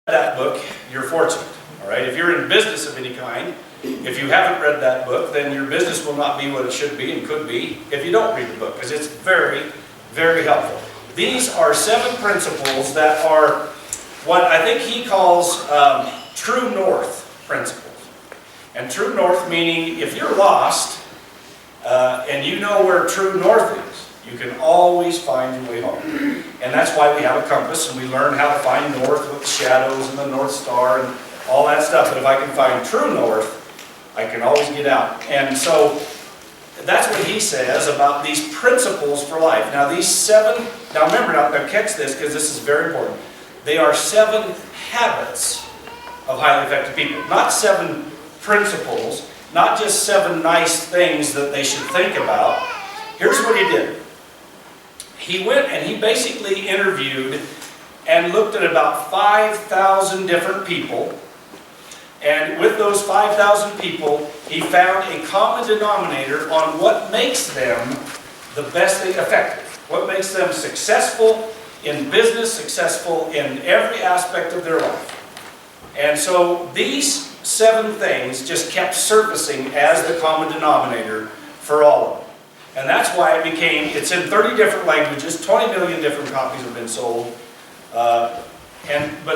That book, you're fortunate. All right, if you're in business of any kind, if you haven't read that book, then your business will not be what it should be and could be if you don't read the book, because it's very, very helpful. These are 7 principles that are what I think he calls true north principles. And true north meaning if you're lost and you know where true north is, you can always find your way home. And that's why we have a compass and we learn how to find north with the shadows and the North Star and all that stuff. But if I can find true north, I can always get out. And so that's what he says about these principles for life. Now these 7, now remember, now catch this because this is very important. They are 7 habits of highly effective people. Not 7 principles, not just 7 nice things that they should think about. Here's what he did. He went and he basically interviewed and looked at about 5,000 different people. And with those 5,000 people, he found a common denominator on what makes them the best effective. What makes them successful in business, successful in every aspect of their life. And so these 7 things just kept surfacing as the common denominator for all of them. And that's why it became, it's in 30 different languages, 20 million different copies have been sold. But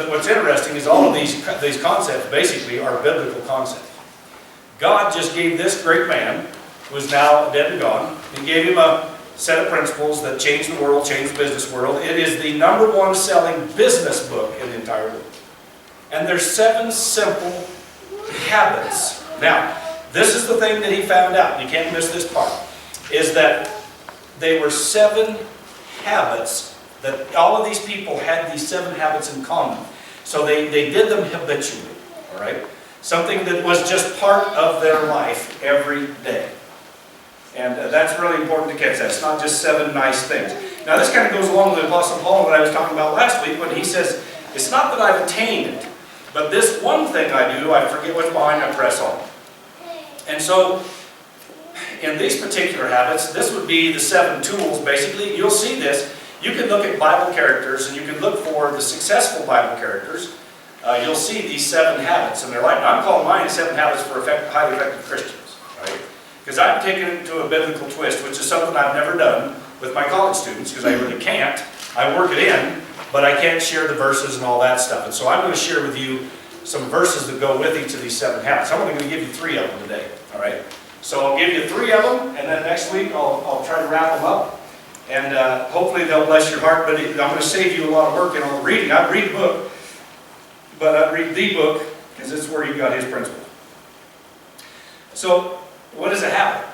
what's interesting is all of these concepts basically are biblical concepts. God just gave this great man, who is now dead and gone, He gave him a set of principles that changed the world, changed the business world. It is the #1 selling business book in the entire world. And there's 7 simple habits. Now, this is the thing that he found out, you can't miss this part, is that they were 7 habits that all of these people had these 7 habits in common. So they did them habitually, all right? Something that was just part of their life every day. And that's really important to catch that. It's not just 7 nice things. Now this kind of goes along with the Apostle Paul that I was talking about last week when he says, it's not that I've attained it, but this one thing I do, I forget what's behind, I press on. And so, in these particular habits, this would be the 7 tools, basically. You'll see this. You can look at Bible characters, and you can look for the successful Bible characters. You'll see these 7 habits in their life. Now, I'm calling mine 7 habits for highly effective Christians, right? Because I've taken it to a biblical twist, which is something I've never done with my college students, because I really can't. I work it in, but I can't share the verses and all that stuff. And so I'm going to share with you some verses that go with each of these 7 habits. I'm only going to give you 3 of them today, all right? So I'll give you 3 of them, and then next week I'll try to wrap them up. And hopefully they'll bless your heart, but I'm going to save you a lot of work in all the reading. I'd read a book, but I'd read the book, because it's where you got his principle. So, what is a habit?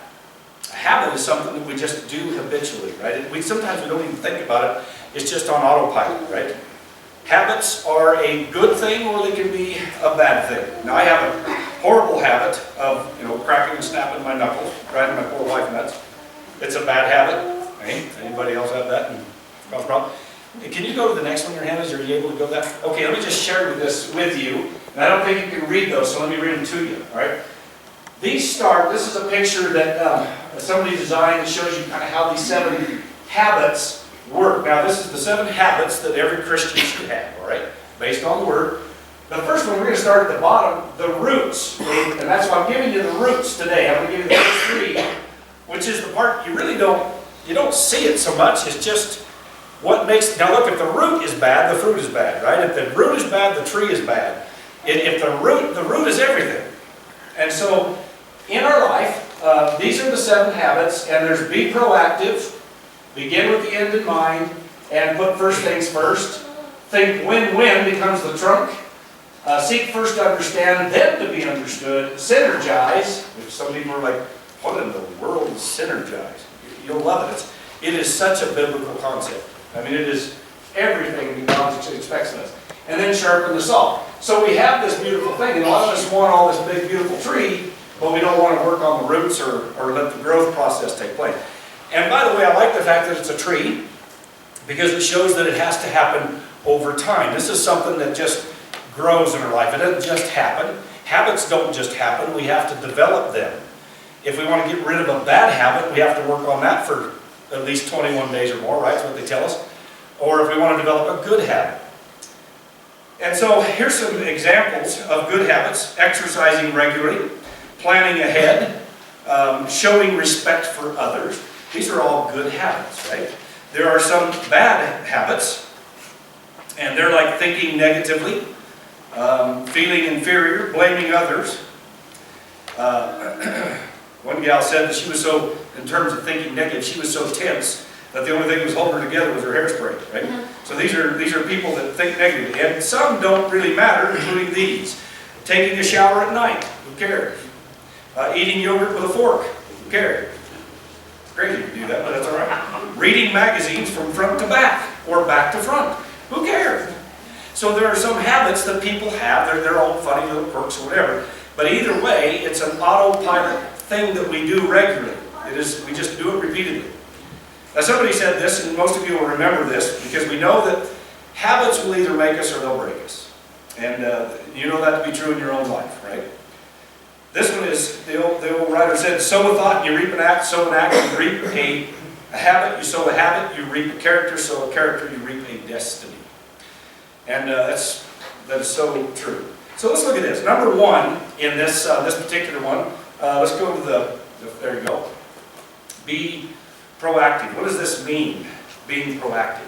A habit is something that we just do habitually, right? Sometimes we don't even think about it. It's just on autopilot, right? Habits are a good thing, or they can be a bad thing. Now I have a horrible habit of, cracking and snapping my knuckles, driving my poor wife nuts. It's a bad habit. Hey, anybody else have that? No problem. Can you go to the next one, your hand is? Are you able to go that? Okay, let me just share this with you. And I don't think you can read those, so let me read them to you. All right. This is a picture that somebody designed that shows you kind of how these 7 habits work. Now, this is the 7 habits that every Christian should have, all right, based on the Word. The first one, we're going to start at the bottom, the roots. And that's why I'm giving you the roots today. I'm going to give you the first 3, which is the part you really don't see it so much. It's just what makes, now look, if the root is bad, the fruit is bad, right? If the root is bad, the tree is bad. If the root is everything. And so, in our life, these are the 7 habits, and there's be proactive, begin with the end in mind, and put first things first. Think win-win becomes the trunk. Seek first to understand, then to be understood. Synergize. If some people are like, what in the world is synergize? You'll love it. It is such a biblical concept. I mean, it is everything God expects of us. And then sharpen the saw. So we have this beautiful thing, and a lot of us want all this big, beautiful tree, but we don't want to work on the roots or let the growth process take place. And by the way, I like the fact that it's a tree, because it shows that it has to happen over time. This is something that just grows in our life. It doesn't just happen. Habits don't just happen. We have to develop them. If we want to get rid of a bad habit, we have to work on that for at least 21 days or more, right? That's what they tell us. Or if we want to develop a good habit. And so here's some examples of good habits: exercising regularly, planning ahead, showing respect for others. These are all good habits, right? There are some bad habits, and they're like thinking negatively, feeling inferior, blaming others. One gal said that she was so, in terms of thinking negative, she was so tense that the only thing that was holding her together was her hairspray, right? So these are people that think negatively, and some don't really matter, including these. Taking a shower at night, who cares? Eating yogurt with a fork, who cares? Great you can do that, but that's all right. Reading magazines from front to back, or back to front, who cares? So there are some habits that people have. They're all funny little quirks or whatever. But either way, it's an autopilot thing that we do regularly. We just do it repeatedly. Now somebody said this, and most of you will remember this, because we know that habits will either make us or they'll break us. And you know that to be true in your own life, right? This one is, the old writer said, sow a thought, you reap an act, sow an act, you reap a habit, you sow a habit, you reap a character, sow a character, you reap a destiny. And that is so true. So let's look at this. Number one in this particular one, let's go to there you go. Be proactive. What does this mean, being proactive?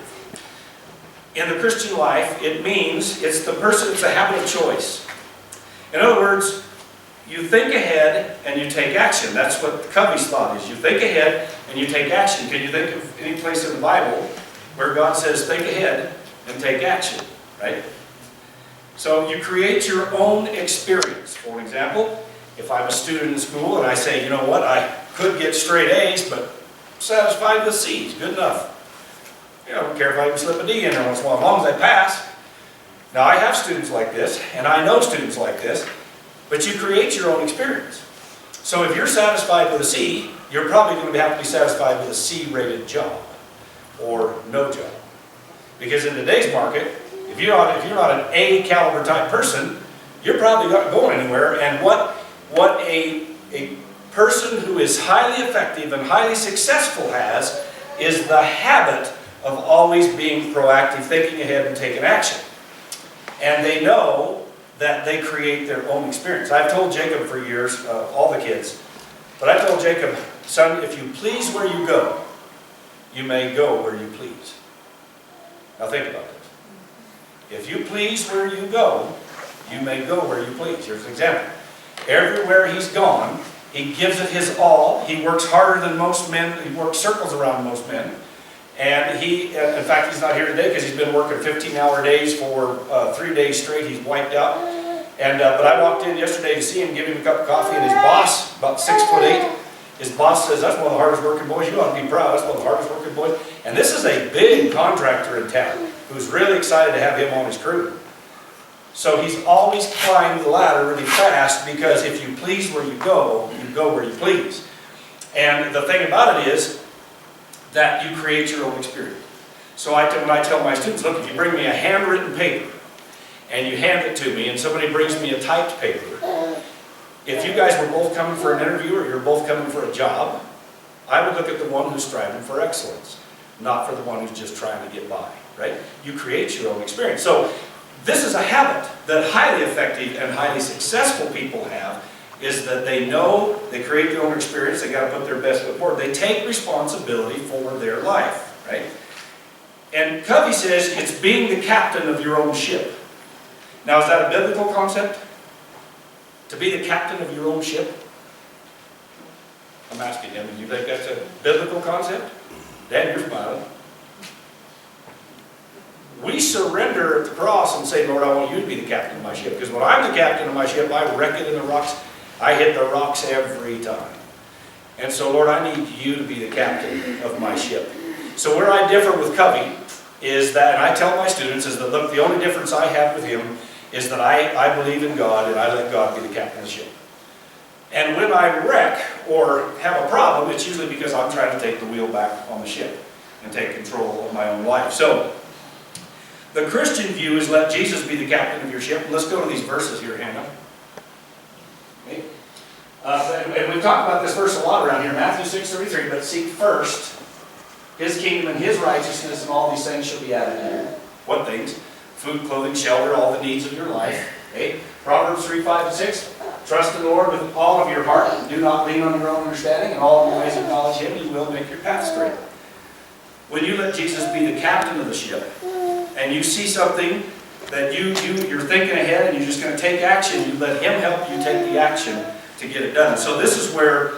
In the Christian life, it means it's a habit of choice. In other words, you think ahead and you take action. That's what Covey's thought is. You think ahead and you take action. Can you think of any place in the Bible where God says, think ahead and take action, right? So you create your own experience. For example, if I'm a student in school and I say, you know what, I could get straight A's, but satisfied with C's, good enough. I don't care if I can slip a D in there once in a while, as long as I pass. Now I have students like this, and I know students like this, but you create your own experience. So if you're satisfied with a C, you're probably going to have to be satisfied with a C-rated job, or no job. Because in today's market, if you're not an A caliber type person, you're probably not going anywhere. And what a person who is highly effective and highly successful has is the habit of always being proactive, thinking ahead and taking action. And they know that they create their own experience. I've told Jacob for years, all the kids, but I told Jacob, son, if you please where you go, you may go where you please. Now think about this. If you please where you go, you may go where you please. Here's an example. Everywhere he's gone, he gives it his all. He works harder than most men. He works circles around most men. And in fact, he's not here today because he's been working 15-hour days for 3 days straight. He's wiped out. But I walked in yesterday to see him, give him a cup of coffee, and his boss, about 6'8", his boss says, that's one of the hardest working boys. You ought to be proud. That's one of the hardest working boys. And this is a big contractor in town who's really excited to have him on his crew. So he's always climbed the ladder really fast because if you please where you go where you please. And the thing about it is that you create your own experience. So when I tell my students, look, if you bring me a handwritten paper and you hand it to me and somebody brings me a typed paper, if you guys were both coming for an interview or you're both coming for a job, I would look at the one who's striving for excellence, not for the one who's just trying to get by, right? You create your own experience. So this is a habit that highly effective and highly successful people have, is that they know, they create their own experience, they got to put their best foot forward. They take responsibility for their life, right? And Covey says it's being the captain of your own ship. Now, is that a biblical concept? To be the captain of your own ship? I'm asking him, do you think that's a biblical concept? Dan, you're smiling. We surrender at the cross and say, Lord, I want you to be the captain of my ship. Because when I'm the captain of my ship, I wreck it in the rocks. I hit the rocks every time. And so, Lord, I need you to be the captain of my ship. So where I differ with Covey is that, and I tell my students, is that, look, the only difference I have with him is that I believe in God and I let God be the captain of the ship. And when I wreck or have a problem, it's usually because I'm trying to take the wheel back on the ship and take control of my own life. So, the Christian view is let Jesus be the captain of your ship. Let's go to these verses here, Hannah. Okay. And we've talked about this verse a lot around here, Matthew 6:33, but seek first His kingdom and His righteousness, and all these things shall be added to you. What things? food, clothing, shelter, all the needs of your life. Okay? Proverbs 3, 5, and 6. Trust in the Lord with all of your heart. Do not lean on your own understanding. In all of your ways acknowledge Him. He will make your path straight. When you let Jesus be the captain of the ship, and you see something that you're thinking ahead and you're just going to take action, you let Him help you take the action to get it done. And so this is where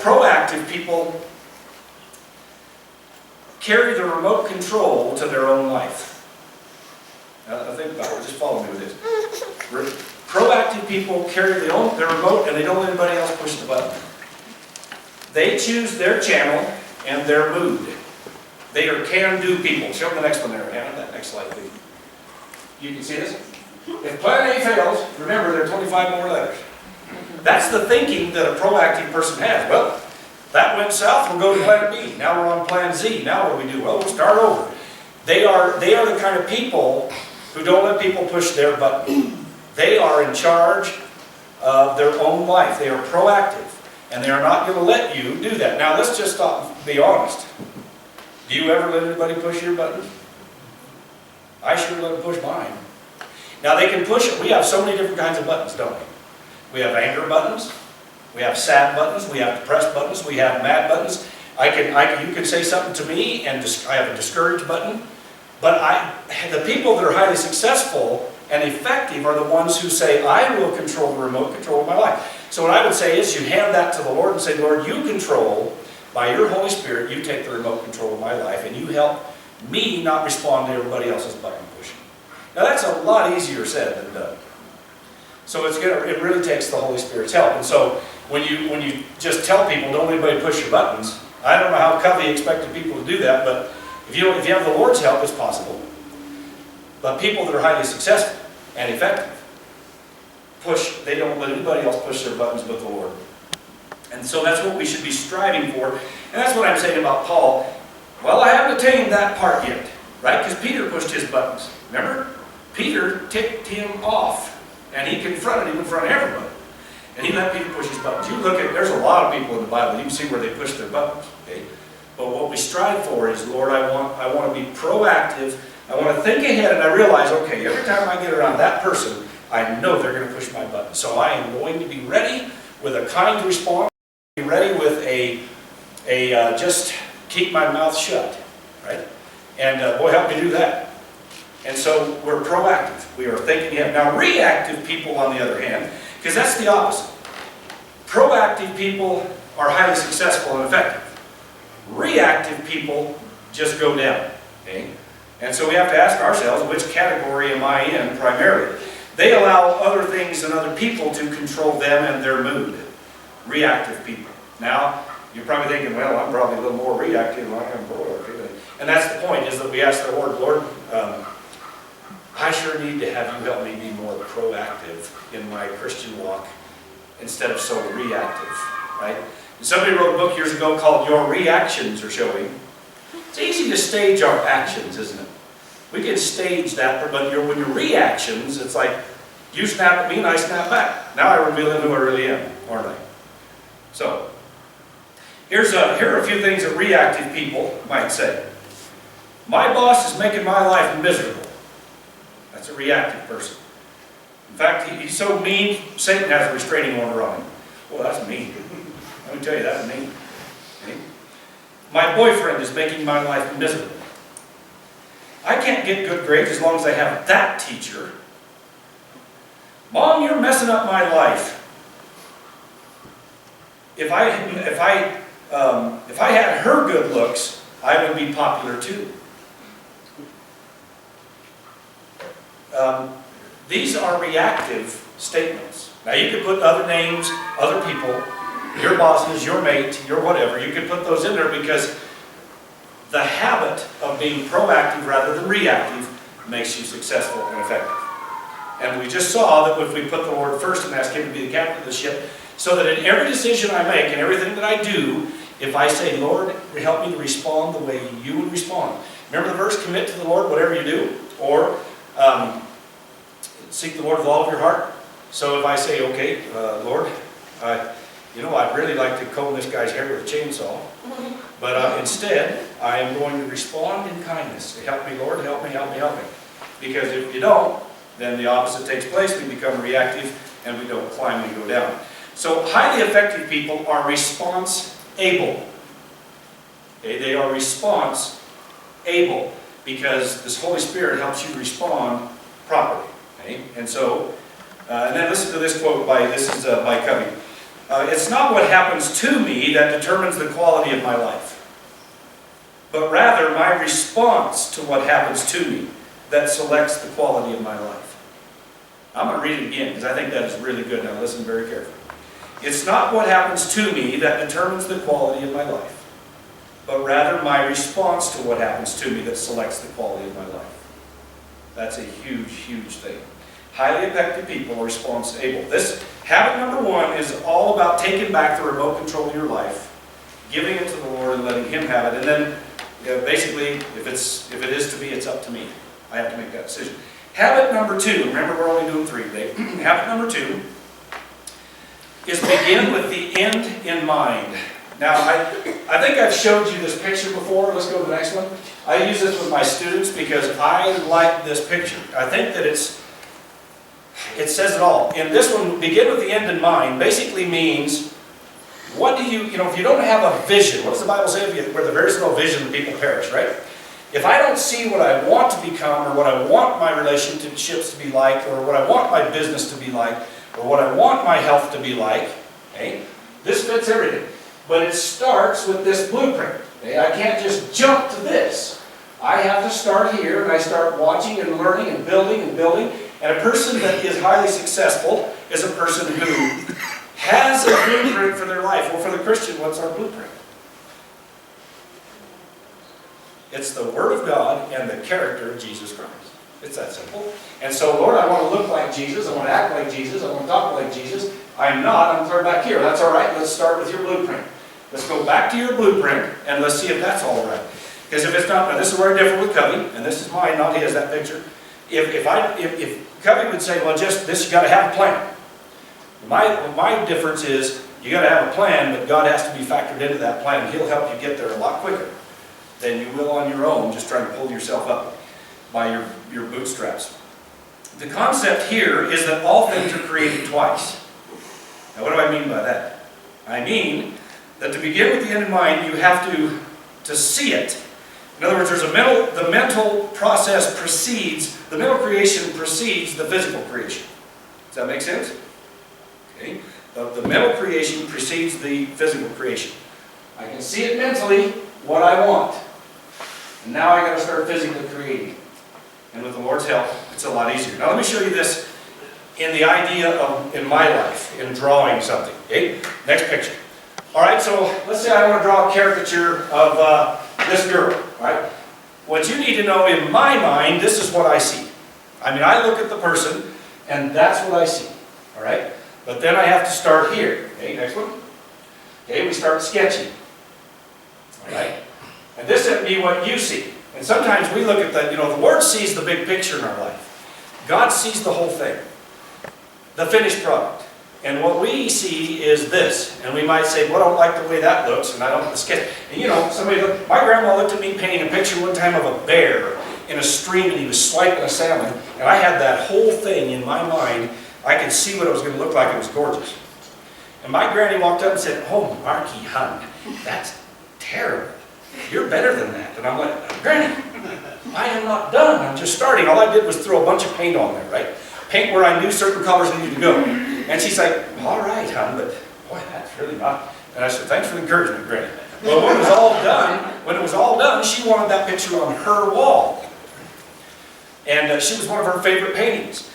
proactive people carry the remote control to their own life. Now, think about it. Just follow me with this. Proactive people carry their remote and they don't let anybody else push the button. They choose their channel and their mood. They are can-do people. Show them the next one there, Hannah. That next slide, please. You can see this? If plan A fails, remember there are 25 more letters. That's the thinking that a proactive person has. Well, that went south, we'll go to plan B. Now we're on plan Z. Now what do we do? Well, we'll start over. They are the kind of people who don't let people push their button. They are in charge of their own life. They are proactive. And they are not going to let you do that. Now let's just be honest. Do you ever let anybody push your button? I sure let them push mine. Now they can push it. We have so many different kinds of buttons, don't we? We have anger buttons. We have sad buttons. We have depressed buttons. We have mad buttons. You can say something to me and I have a discourage button. But the people that are highly successful and effective are the ones who say, I will control the remote control of my life. So what I would say is you hand that to the Lord and say, Lord, you control, by your Holy Spirit, you take the remote control of my life and you help me not respond to everybody else's button pushing. Now that's a lot easier said than done. So it really takes the Holy Spirit's help. And so when you just tell people, don't let anybody push your buttons, I don't know how Covey expected people to do that, but if you have the Lord's help, it's possible. But people that are highly successful and effective, they don't let anybody else push their buttons but the Lord. And so that's what we should be striving for. And that's what I'm saying about Paul. Well, I haven't attained that part yet, right? Because Peter pushed his buttons. Remember? Peter ticked him off. And he confronted him in front of everybody. And he let Peter push his buttons. You look at, there's a lot of people in the Bible, you can see where they push their buttons. Okay? But what we strive for is, Lord, I want to be proactive. I want to think ahead and I realize, okay, every time I get around that person, I know they're going to push my button. So I am going to be ready with a kind response, be ready with just keep my mouth shut, right? And boy, help me do that. And so we're proactive. We are thinking ahead. Now reactive people, on the other hand, because that's the opposite. Proactive people are highly successful and effective. Reactive people just go down. Okay? And so we have to ask ourselves, which category am I in primarily? They allow other things and other people to control them and their mood. Reactive people. Now, you're probably thinking, well, I'm probably a little more reactive than I am proactive. And that's the point, is that we ask the Lord, Lord, I sure need to have you help me be more proactive in my Christian walk instead of so reactive, right? Somebody wrote a book years ago called Your Reactions Are Showing. It's easy to stage our actions, isn't it? We can stage that, but when your reactions, it's like, you snap at me and I snap back. Now I reveal who I really am, aren't I? So, here are a few things that reactive people might say. My boss is making my life miserable. That's a reactive person. In fact, he's so mean, Satan has a restraining order on him. Well, that's mean. Let me tell you, that's mean. Okay? My boyfriend is making my life miserable. I can't get good grades as long as I have that teacher. Mom, you're messing up my life. If I had her good looks, I would be popular too. These are reactive statements. Now you could put other names, other people, your bosses, your mate, your whatever. You could put those in there because the habit of being proactive rather than reactive makes you successful and effective. And we just saw that if we put the Lord first and ask Him to be the captain of the ship, so that in every decision I make and everything that I do, if I say, Lord, help me to respond the way you would respond. Remember the verse, commit to the Lord whatever you do, or seek the Lord with all of your heart. So if I say, okay, Lord, I'd really like to comb this guy's hair with a chainsaw, but instead, I am going to respond in kindness. Help me, Lord, help me, help me, help me. Because if you don't, then the opposite takes place. We become reactive and we don't climb, we go down. So highly effective people are response able. Okay, they are response able because this Holy Spirit helps you respond properly. Okay? And so, and then listen to this quote by Covey. It's not what happens to me that determines the quality of my life, but rather my response to what happens to me that selects the quality of my life. I'm going to read it again because I think that is really good. Now listen very carefully. It's not what happens to me that determines the quality of my life, but rather my response to what happens to me that selects the quality of my life. That's a huge, huge thing. Highly effective people are response able. This habit number 1 is all about taking back the remote control of your life, giving it to the Lord and letting Him have it. And then basically, if it is to be, it's up to me. I have to make that decision. Habit number 2, remember we're only doing 3 today. Habit number 2 is begin with the end in mind. Now, I think I've showed you this picture before. Let's go to the next one. I use this with my students because I like this picture. I think that it says it all. In this one, begin with the end in mind basically means, what do if you don't have a vision, what does the Bible say? Where there is no vision, the people perish, right? If I don't see what I want to become, or what I want my relationships to be like, or what I want my business to be like, or what I want my health to be like, okay, this fits everything. But it starts with this blueprint. Okay? I can't just jump to this. I have to start here, and I start watching and learning and building and building. And a person that is highly successful is a person who has a blueprint for their life. Well, for the Christian, what's our blueprint? It's the Word of God and the character of Jesus Christ. It's that simple. And so, Lord, I want to look like Jesus. I want to act like Jesus. I want to talk like Jesus. I'm not. I'm back here. That's all right. Let's start with your blueprint. Let's go back to your blueprint, and let's see if that's all right. Because if it's not, now this is where I differ with Covey, and this is mine, not his, that picture. If Covey would say, well, just this, you got to have a plan. My difference is, you got to have a plan, but God has to be factored into that plan. He'll help you get there a lot quicker than you will on your own, just trying to pull yourself up by your bootstraps. The concept here is that all things are created twice. Now, what do I mean by that? I mean that to begin with the end in mind, you have to see it. In other words, the mental process precedes, the mental creation precedes the physical creation. Does that make sense? Okay. The mental creation precedes the physical creation. I can see it mentally, what I want. And now I got to start physically creating. And with the Lord's help, it's a lot easier. Now let me show you this in the idea of, in my life, in drawing something. Okay? Next picture. Alright, so let's say I want to draw a caricature of this girl. Right? What you need to know, in my mind, this is what I see. I mean, I look at the person, and that's what I see. Alright? But then I have to start here. Okay, next one. Okay, we start sketching. Alright? And this would be what you see. And sometimes we look at the Lord sees the big picture in our life. God sees the whole thing. The finished product. And what we see is this. And we might say, well, I don't like the way that looks, and I don't like the sketch. And my grandma looked at me painting a picture one time of a bear in a stream, and he was swiping a salmon. And I had that whole thing in my mind. I could see what it was going to look like. It was gorgeous. And my granny walked up and said, oh, Marky, hon, that's terrible. You're better than that. And I'm like, Granny, I am not done. I'm just starting. All I did was throw a bunch of paint on there, right? Paint where I knew certain colors needed to go. And she's like, all right, hon, but boy, that's really not. And I said, thanks for the encouragement, Granny. Well, when it was all done, she wanted that picture on her wall. And she was one of her favorite paintings.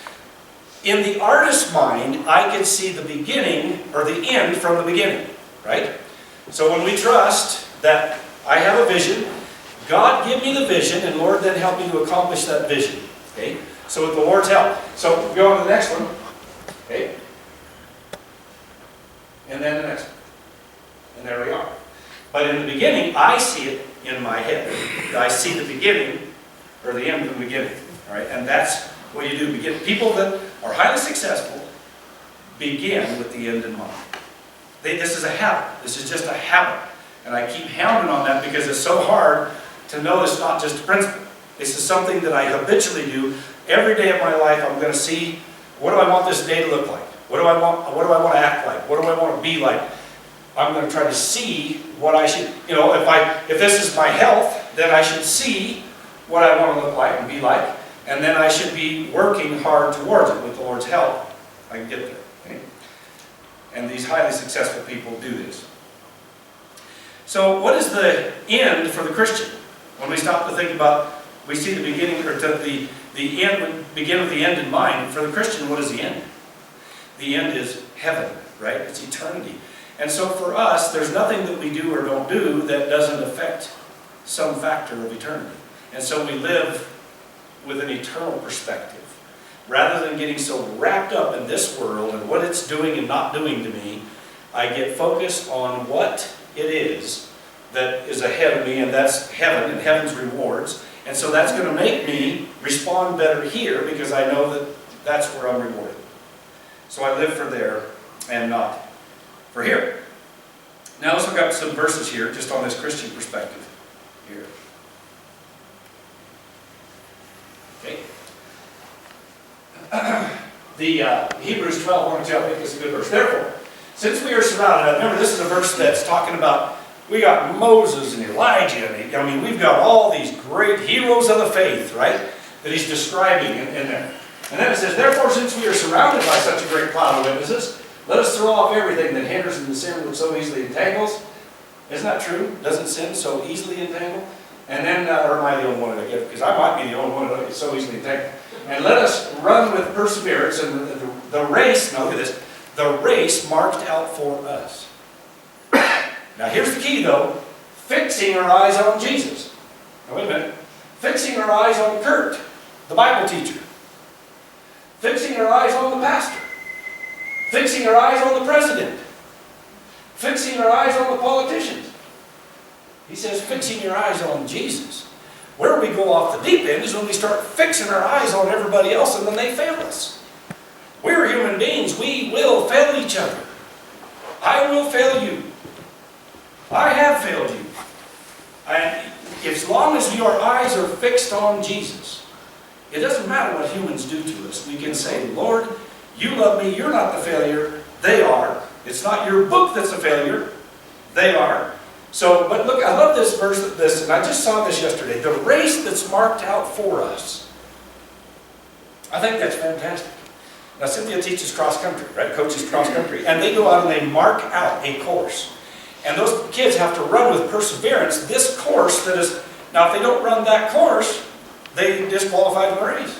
In the artist's mind, I can see the beginning or the end from the beginning, right? So when we trust that I have a vision, God give me the vision, and Lord then help me to accomplish that vision. Okay? So with the Lord's help. So we go on to the next one. Okay? And then the next one. And there we are. But in the beginning, I see it in my head. I see the beginning, or the end of the beginning. All right? And that's what you do. People that are highly successful begin with the end in mind. This is a habit. This is just a habit. And I keep hounding on that because it's so hard to know it's not just a principle. This is something that I habitually do every day of my life, I'm going to see, what do I want this day to look like? What do I want to act like? What do I want to be like? I'm going to try to see what I should, if this is my health, then I should see what I want to look like and be like, and then I should be working hard towards it with the Lord's help. I can get there. Okay? And these highly successful people do this. So what is the end for the Christian? When we stop to think about, we see the beginning, or the end, begin with the end in mind. For the Christian, what is the end? The end is heaven, right? It's eternity. And so for us, there's nothing that we do or don't do that doesn't affect some factor of eternity. And so we live with an eternal perspective. Rather than getting so wrapped up in this world and what it's doing and not doing to me, I get focused on what it is that is ahead of me, and that's heaven and heaven's rewards. And so that's going to make me respond better here because I know that that's where I'm rewarded. So I live for there and not for here. Now let's look up some verses here just on this Christian perspective here. Okay. The Hebrews 12, 1 and 2, I think is a good verse. Therefore, since we are surrounded, remember this is a verse that's talking about, we got Moses and Elijah, and we've got all these great heroes of the faith, right? That he's describing in there. And then it says, therefore, since we are surrounded by such a great cloud of witnesses, let us throw off everything that hinders and the sin which so easily entangles. Isn't that true? Doesn't sin so easily entangle? And then, or am I the only one that I get? Because I might be the only one that gets so easily entangled. And let us run with perseverance and the race, now look at this, the race marked out for us. Now here's the key though, fixing our eyes on Jesus. Now wait a minute. Fixing our eyes on Kurt, the Bible teacher. Fixing our eyes on the pastor. Fixing our eyes on the president. Fixing our eyes on the politicians. He says fixing your eyes on Jesus. Where we go off the deep end is when we start fixing our eyes on everybody else and then they fail us. We're human beings. We will fail each other. I will fail you. I have failed you. As long as your eyes are fixed on Jesus, it doesn't matter what humans do to us. We can say, Lord, you love me. You're not the failure. They are. It's not your book that's a failure. They are. So, but look, I love this verse, and I just saw this yesterday. The race that's marked out for us. I think that's fantastic. Now, Cynthia teaches cross country, right? Coaches cross country. And they go out and they mark out a course. And those kids have to run with perseverance this course that is, now if they don't run that course, they disqualify the race.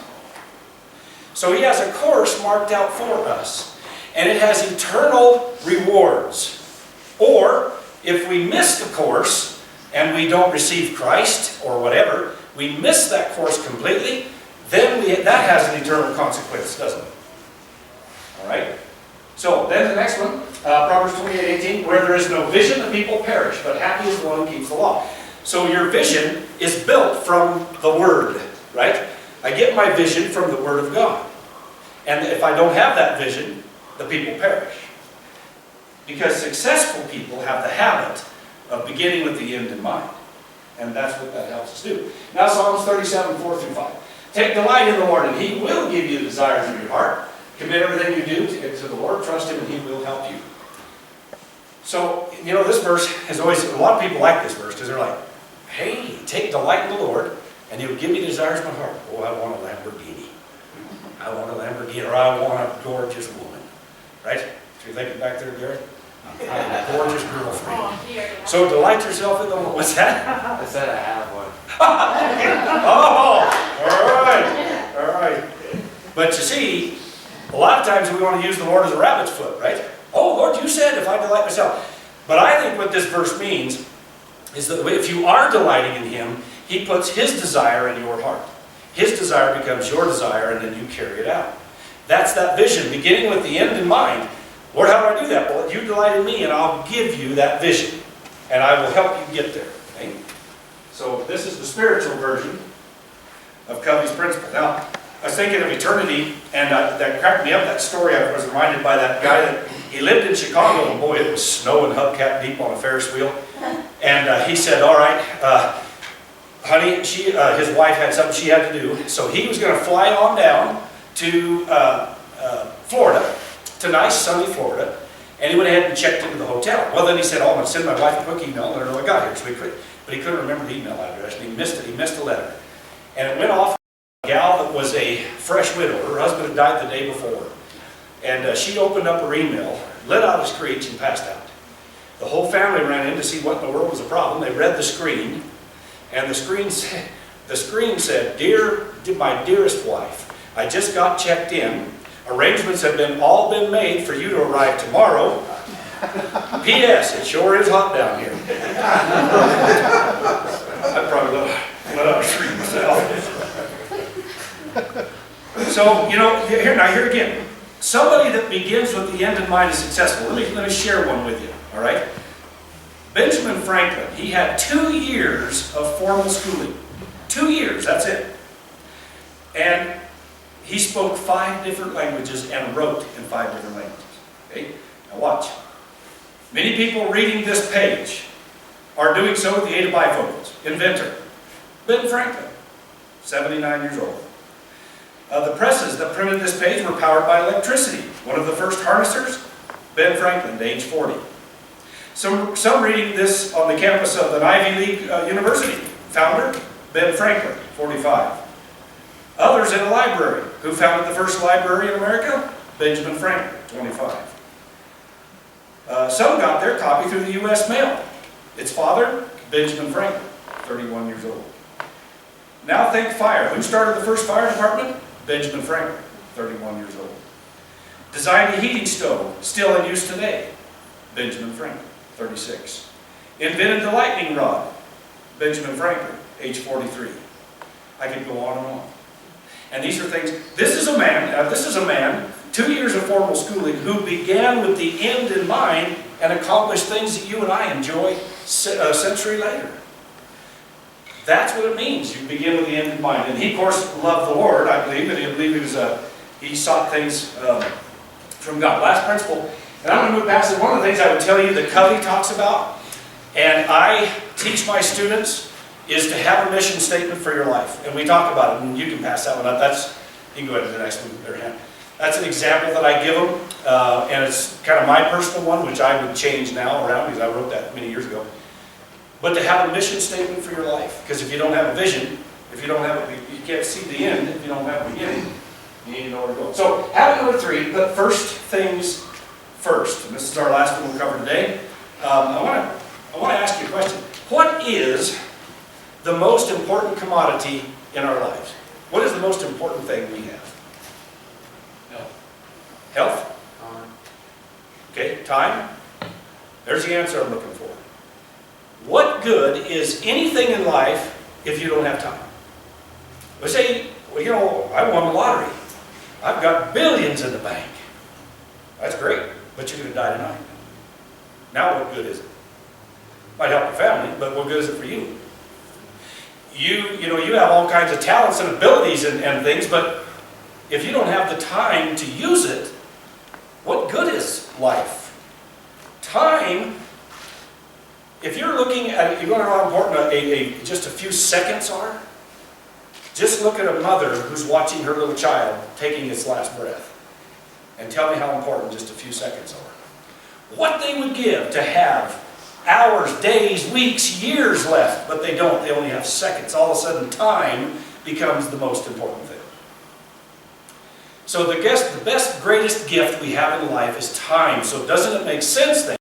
So he has a course marked out for us. And it has eternal rewards. Or, if we miss the course and we don't receive Christ or whatever, we miss that course completely, then that has an eternal consequence, doesn't it? All right? So, then the next one, Proverbs 28:18, where there is no vision, the people perish, but happy is the one who keeps the law. So your vision is built from the Word, right? I get my vision from the Word of God. And if I don't have that vision, the people perish. Because successful people have the habit of beginning with the end in mind. And that's what that helps us do. Now Psalms 37, 4 through 5. Take delight in the Lord, and He will give you the desires of your heart. Commit everything you do to the Lord. Trust Him, and He will help you. So, this verse is always, a lot of people like this verse because they're like, hey, take delight in the Lord, and He'll give me the desires of my heart. Oh, I want a Lamborghini. I want a Lamborghini, or I want a gorgeous woman. Right? So you're thinking back there, Gary? I have a gorgeous girlfriend. So delight yourself in the Lord. What's that? I said I have one. Oh, all right. But you see, a lot of times we want to use the Lord as a rabbit's foot, right? Oh, Lord, you said if I delight myself. But I think what this verse means is that if you are delighting in Him, He puts His desire in your heart. His desire becomes your desire, and then you carry it out. That's that vision, beginning with the end in mind. Lord, how do I do that? Well, you delight in me, and I'll give you that vision. And I will help you get there. Okay? So this is the spiritual version of Covey's principle. Now, I was thinking of eternity, and that cracked me up, that story. I was reminded by that guy that he lived in Chicago, and boy, it was snow and hubcap deep on a Ferris wheel. And he said, all right, honey, his wife had something she had to do, so he was going to fly on down to Florida, to nice sunny Florida, and he went ahead and checked into the hotel. Well, then he said, oh, I'm going to send my wife a quick email and let her know I got here. So but he couldn't remember the email address, and he missed it. He missed a letter. And it went off to a gal that was a fresh widow. Her husband had died the day before. And she opened up her email, let out a screech, and passed out. The whole family ran in to see what in the world was the problem. They read the screen, and the screen said, my dearest wife, I just got checked in. Arrangements have all been made for you to arrive tomorrow. P.S. It sure is hot down here. I'd probably let out a shriek myself. So, here again. Somebody that begins with the end in mind is successful. Let me share one with you, all right? Benjamin Franklin, he had 2 years of formal schooling. 2 years, that's it. And he spoke 5 different languages and wrote in 5 different languages. Okay? Now watch. Many people reading this page are doing so with the aid of bifocals. Inventor, Ben Franklin, 79 years old. The presses that printed this page were powered by electricity. One of the first harnessers, Ben Franklin, age 40. Some reading this on the campus of an Ivy League university. Founder, Ben Franklin, 45. Others in a library. Who founded the first library in America? Benjamin Franklin, 25. Some got their copy through the U.S. mail. Its father, Benjamin Franklin, 31 years old. Now think fire. Who started the first fire department? Benjamin Franklin, 31 years old. Designed a heating stove, still in use today. Benjamin Franklin, 36. Invented the lightning rod. Benjamin Franklin, age 43. I could go on and on. And these are things, this is a man, 2 years of formal schooling, who began with the end in mind and accomplished things that you and I enjoy a century later. That's what it means. You begin with the end in mind. And he, of course, loved the Lord, I believe, and I believe he sought things from God. Last principle, and I'm going to move past it. One of the things I would tell you that Covey talks about, and I teach my students, is to have a mission statement for your life. And we talk about it, and you can pass that one up. You can go ahead to the next one, their hand. That's an example that I give them, and it's kind of my personal one, which I would change now around, because I wrote that many years ago. But to have a mission statement for your life. Because if you don't have a vision, you can't see the end if you don't have a beginning. You need to know where to go. So, habit number 3, but first things first. And this is our last one we'll cover today. I want to ask you a question. What is the most important commodity in our lives? What is the most important thing we have? Health. Health? Time. Okay, time. There's the answer I'm looking for. What good is anything in life if you don't have time? Let's say, I won the lottery. I've got billions in the bank. That's great, but you're going to die tonight. Now what good is it? Might help your family, but what good is it for you? You have all kinds of talents and abilities and things, but if you don't have the time to use it, what good is life? Time. If you're looking at it, you want to know how important just a few seconds are? Just look at a mother who's watching her little child taking its last breath. And tell me how important just a few seconds are. What they would give to have hours, days, weeks, years left, but they don't. They only have seconds. All of a sudden, time becomes the most important thing. So the best, greatest gift we have in life is time. So doesn't it make sense then